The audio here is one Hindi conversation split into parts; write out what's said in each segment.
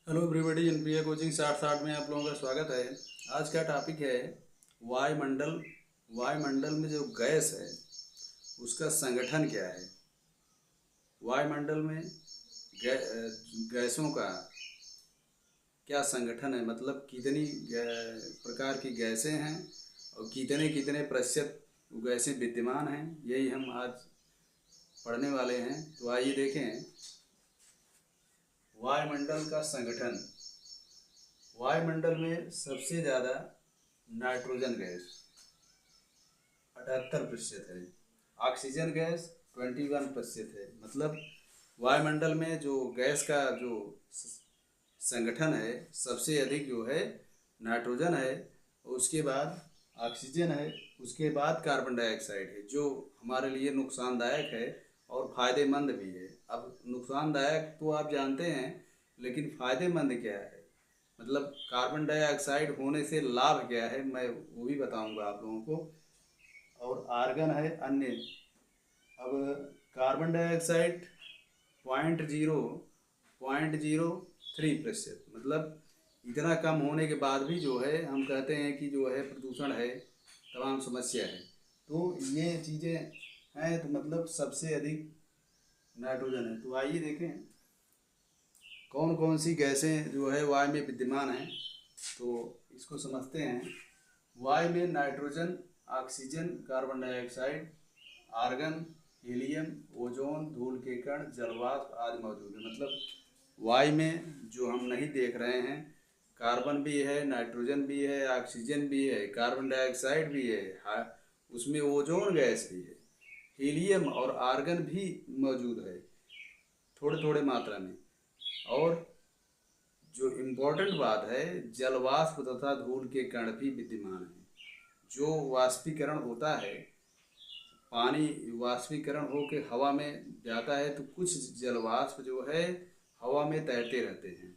हेलो एवरीबॉडी, जनप्रिया कोचिंग 60-60 में आप लोगों का स्वागत है। आज का टॉपिक है वायुमंडल। वायुमंडल में जो गैस है उसका संगठन क्या है। वायुमंडल में गैसों का क्या संगठन है, मतलब कितनी प्रकार की गैसें हैं और कितने कितने प्रतिशत गैसें विद्यमान हैं, यही हम आज पढ़ने वाले हैं। तो आइए देखें वायुमंडल का संगठन। वायुमंडल में सबसे ज़्यादा नाइट्रोजन गैस 78% है। ऑक्सीजन गैस 21% है। मतलब वायुमंडल में जो गैस का जो संगठन है सबसे अधिक जो है नाइट्रोजन है, उसके बाद ऑक्सीजन है, उसके बाद कार्बन डाइऑक्साइड है जो हमारे लिए नुकसानदायक है और फ़ायदेमंद भी है। अब नुकसानदायक तो आप जानते हैं, लेकिन फ़ायदेमंद क्या है, मतलब कार्बन डाइऑक्साइड होने से लाभ क्या है, मैं वो भी बताऊंगा आप लोगों को। और आर्गन है अन्य। अब कार्बन डाइऑक्साइड 0.03%, मतलब इतना कम होने के बाद भी जो है हम कहते हैं कि जो है प्रदूषण है, तमाम समस्या है। तो ये चीज़ें हैं, तो मतलब सबसे अधिक नाइट्रोजन है। तो आइए देखें कौन कौन सी गैसें जो है वायु में विद्यमान हैं, तो इसको समझते हैं। वायु में nitrogen, oxygen, carbon dioxide, argon, helium, ozone, धूल के कण, जलवाष्प आदि मौजूद है। मतलब वायु में जो हम नहीं देख रहे हैं, कार्बन भी है, नाइट्रोजन भी है, ऑक्सीजन भी है, कार्बन डाइऑक्साइड भी है, उसमें ओजोन गैस भी है, हीलियम और आर्गन भी मौजूद है थोड़े थोड़े मात्रा में। और जो इम्पोर्टेंट बात है, जलवाष्प तथा धूल के कण भी विद्यमान हैं। जो वाष्पीकरण होता है, पानी वाष्पीकरण होकर हवा में जाता है, तो कुछ जलवाष्प जो है हवा में तैरते रहते हैं,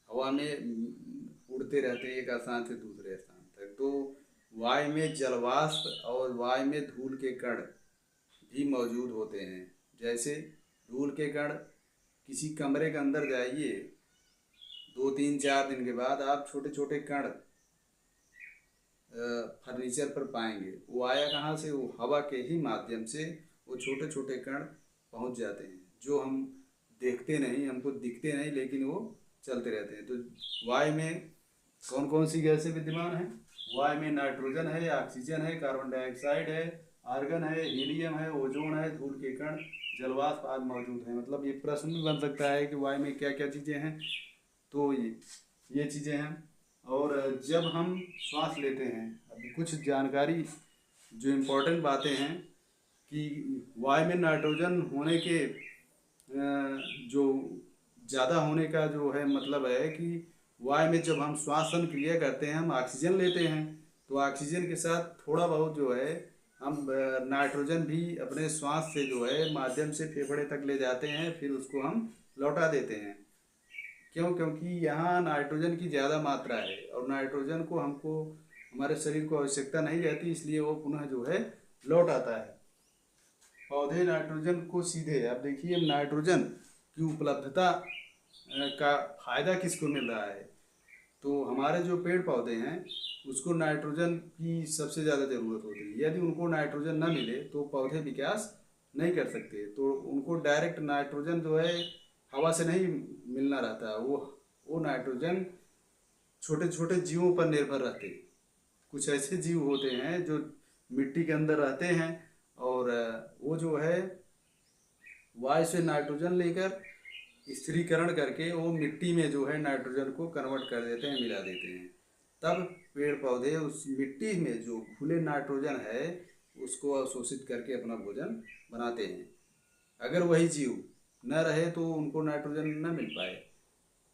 हवा में उड़ते रहते हैं एक स्थान से दूसरे स्थान तक। तो वायु में जलवाष्प और वायु में धूल के कण भी मौजूद होते हैं। जैसे धूल के कण, किसी कमरे के अंदर जाइए, 2-3-4 दिन के बाद आप छोटे छोटे कण फर्नीचर पर पाएंगे। वो आया कहाँ से? वो हवा के ही माध्यम से वो छोटे छोटे कण पहुंच जाते हैं, जो हम देखते नहीं, हमको दिखते नहीं, लेकिन वो चलते रहते हैं। तो वायु में कौन कौन सी गैसें विद्यमान हैं? वायु में नाइट्रोजन है, ऑक्सीजन है, कार्बन डाइऑक्साइड है, आर्गन है, हीलियम है, ओजोन है, धूल के कण, जलवाष्प आदि मौजूद हैं। मतलब ये प्रश्न भी बन सकता है कि वायु में क्या क्या चीज़ें हैं। तो ये चीज़ें हैं। और जब हम श्वास लेते हैं, अभी कुछ जानकारी जो इम्पोर्टेंट बातें हैं कि वायु में नाइट्रोजन होने के जो ज़्यादा होने का जो है मतलब है कि वायु में जब हम श्वासन क्रिया करते हैं, हम ऑक्सीजन लेते हैं, तो ऑक्सीजन के साथ थोड़ा बहुत जो है हम नाइट्रोजन भी अपने श्वास से जो है माध्यम से फेफड़े तक ले जाते हैं, फिर उसको हम लौटा देते हैं। क्यों? क्योंकि यहाँ नाइट्रोजन की ज़्यादा मात्रा है और नाइट्रोजन को हमको हमारे शरीर को आवश्यकता नहीं रहती, इसलिए वो पुनः जो है लौट आता है। पौधे नाइट्रोजन को सीधे, अब देखिए नाइट्रोजन की उपलब्धता का फायदा किसको मिल रहा है? तो हमारे जो पेड़ पौधे हैं उसको नाइट्रोजन की सबसे ज़्यादा ज़रूरत होती है। यदि उनको नाइट्रोजन न मिले तो पौधे विकास नहीं कर सकते। तो उनको डायरेक्ट नाइट्रोजन जो है हवा से नहीं मिलना रहता, वो नाइट्रोजन छोटे छोटे जीवों पर निर्भर रहते हैं। कुछ ऐसे जीव होते हैं जो मिट्टी के अंदर रहते हैं और वो जो है वायु से नाइट्रोजन लेकर स्थिरीकरण करके वो मिट्टी में जो है नाइट्रोजन को कन्वर्ट कर देते हैं, मिला देते हैं। तब पेड़ पौधे उस मिट्टी में जो खुले नाइट्रोजन है उसको अवशोषित करके अपना भोजन बनाते हैं। अगर वही जीव न रहे तो उनको नाइट्रोजन न मिल पाए।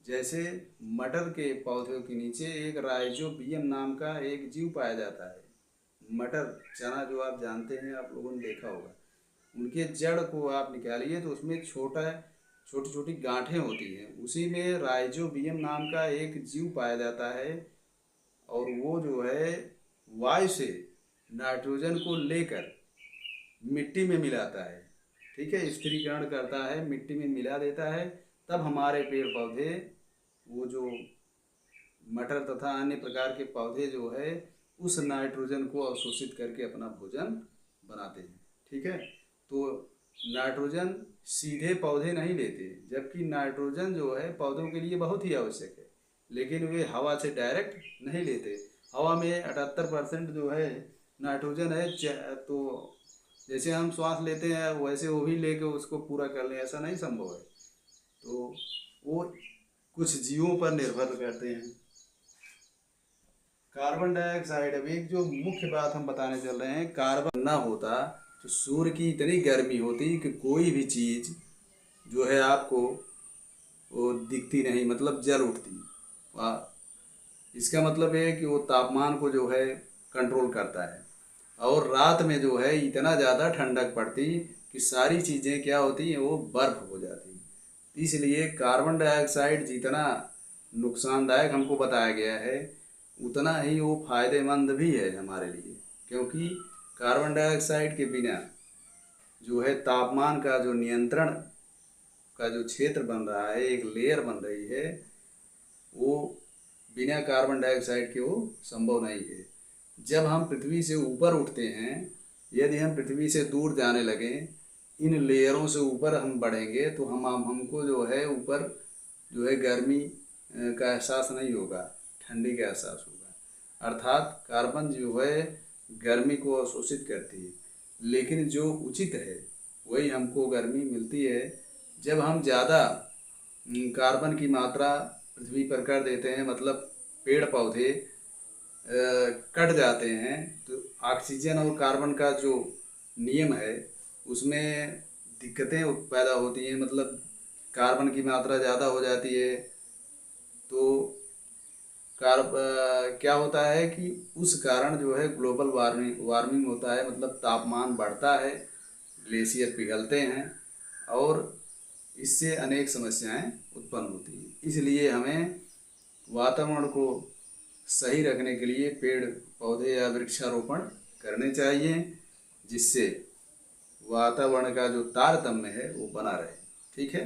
जैसे मटर के पौधों के नीचे एक राइजोबियम नाम का एक जीव पाया जाता है। मटर चना जो आप जानते हैं, आप लोगों ने देखा होगा, उनके जड़ को आप निकालिए तो उसमें छोटी छोटी गांठें होती हैं, उसी में राइजोबियम नाम का एक जीव पाया जाता है। और वो जो है वायु से नाइट्रोजन को लेकर मिट्टी में मिलाता है, ठीक है, स्थिरीकरण करता है, मिट्टी में मिला देता है। तब हमारे पेड़ पौधे वो जो मटर तथा अन्य प्रकार के पौधे जो है उस नाइट्रोजन को अवशोषित करके अपना भोजन बनाते हैं। ठीक है, तो नाइट्रोजन सीधे पौधे नहीं लेते, जबकि नाइट्रोजन जो है पौधों के लिए बहुत ही आवश्यक है, लेकिन वे हवा से डायरेक्ट नहीं लेते। हवा में 78% जो है नाइट्रोजन है, तो जैसे हम श्वास लेते हैं वैसे वो भी लेके उसको पूरा कर लें ऐसा नहीं संभव है। तो वो कुछ जीवों पर निर्भर करते हैं। कार्बन डाइऑक्साइड, अब एक जो मुख्य बात हम बताने चल रहे हैं, कार्बन ना होता तो सूर्य की इतनी गर्मी होती कि कोई भी चीज़ जो है आपको वो दिखती नहीं, मतलब जल उठती। इसका मतलब है कि वो तापमान को जो है कंट्रोल करता है, और रात में जो है इतना ज़्यादा ठंडक पड़ती कि सारी चीज़ें क्या होती हैं, वो बर्फ हो जाती। इसलिए कार्बन डाइऑक्साइड जितना नुकसानदायक हमको बताया गया है उतना ही वो फायदेमंद भी है हमारे लिए, क्योंकि कार्बन डाइऑक्साइड के बिना जो है तापमान का जो नियंत्रण का जो क्षेत्र बन रहा है, एक लेयर बन रही है, वो बिना कार्बन डाइऑक्साइड के वो संभव नहीं है। जब हम पृथ्वी से ऊपर उठते हैं, यदि हम पृथ्वी से दूर जाने लगें, इन लेयरों से ऊपर हम बढ़ेंगे तो हमको जो है ऊपर जो है गर्मी का एहसास नहीं होगा, ठंडी का एहसास होगा। अर्थात कार्बन जो है गर्मी को अवशोषित करती है, लेकिन जो उचित है वही हमको गर्मी मिलती है। जब हम ज़्यादा कार्बन की मात्रा पृथ्वी पर कर देते हैं, मतलब पेड़ पौधे कट जाते हैं, तो ऑक्सीजन और कार्बन का जो नियम है उसमें दिक्कतें पैदा होती हैं। मतलब कार्बन की मात्रा ज़्यादा हो जाती है तो क्या होता है कि उस कारण जो है ग्लोबल वार्मिंग होता है, मतलब तापमान बढ़ता है, ग्लेशियर पिघलते हैं और इससे अनेक समस्याएं उत्पन्न होती हैं। इसलिए हमें वातावरण को सही रखने के लिए पेड़ पौधे या वृक्षारोपण करने चाहिए, जिससे वातावरण का जो तारतम्य है वो बना रहे। ठीक है,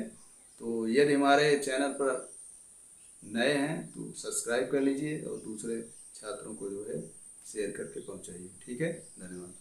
तो यदि हमारे चैनल पर नए हैं तो सब्सक्राइब कर लीजिए और दूसरे छात्रों को जो है शेयर करके पहुंचाइए। ठीक है, धन्यवाद।